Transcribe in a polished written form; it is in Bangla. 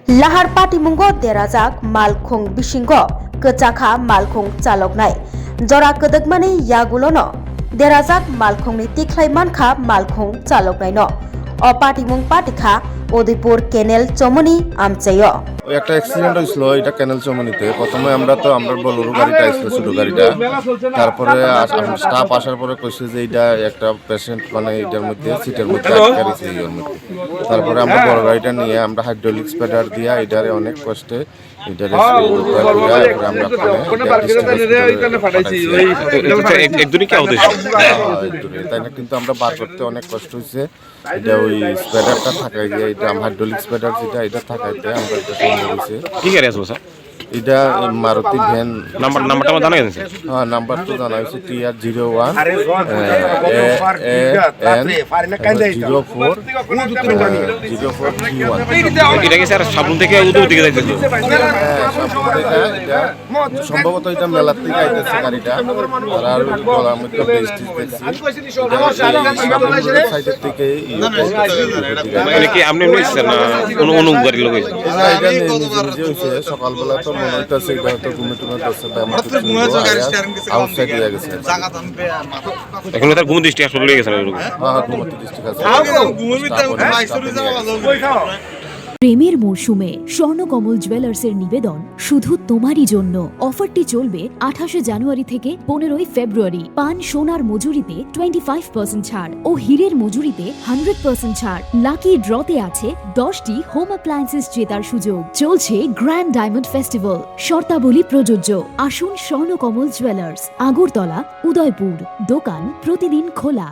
Lahar patimungo derajak malkhung bisingo kecakha malkhung chaloknai jora kedekmani yagulono derajak malkhungni tiklai mankha malkhung chaloknai no o patimung patikha Odipur Kenel Chomoni আমচাইও একটা অ্যাক্সিডেন্ট হয়েছিল এটা ক্যানেল চমনিতে। প্রথমে আমরা বলেরো গাড়িটা আসছিল, ছোট গাড়িটা। তারপরে স্টাফ আসার পরে কইছে যে এটা একটা পেশেন্ট মানে এটার মধ্যে সিটের মধ্যে আটকে গেছে এর মধ্যে। তারপরে আমরা বড় গাড়িটা নিয়ে আমরা হাইড্রোলিক স্প্রেডার দিয়ে এটারে অনেক কষ্টে এটারে কিন্তু আমরা বার করতে অনেক কষ্ট হয়েছে। এটা ওই স্প্রেডারটা থাকাই যে এটা হাইড্রোলিক স্প্রেডার যেটা এটা থাকাইতে আমরা এটা সম্ভব হয়েছে। কি গাড়ি আছে স্যার? এটা মারুতি ভ্যান। নাম্বারটা জানা গেছে? হ্যাঁ, নাম্বার তো জানা হয়েছে TR01 04 এটা কি স্যার সাবরুম থেকে উদয়পুর দিকে যাইতেছে? সম্ভবত এটা মেলার থেকে আইতেছে গাড়িটা। আর গলার মধ্যে সাইডের থেকে মানে কি আপনি নিয়েছেন না কোনো গাড়ি লোক? এটা নিজে হয়েছে। সকালবেলা তো মনে হইতেছে এটা হয়তো ঘুমে টুমে করছে আউটসাইড হয়ে গেছে। এখন তার ঘুম দৃষ্টি আসলে লেগে গেছে না? হ্যাঁ, ঘুমোতে ডিস্ট্রিক্ট আছে। প্রেমের মরশুমে স্বর্ণকমল জুয়েলার্সের নিবেদন শুধু তোমারই জন্য। অফারটি চলবে 28 জানুয়ারি থেকে 15 ফেব্রুয়ারি। পান সোনার মজুরিতে 25% ছাড় ও হীরের মজুরিতে 100% ছাড়। লাকি ড্রতে আছে 10টি হোম অ্যাপ্লায়েন্সেস জেতার সুযোগ। চলছে গ্র্যান্ড ডায়মন্ড ফেস্টিভ্যাল। শর্তাবলী প্রযোজ্য। আসুন স্বর্ণকমল জুয়েলার্স, আগরতলা, উদয়পুর। দোকান প্রতিদিন খোলা।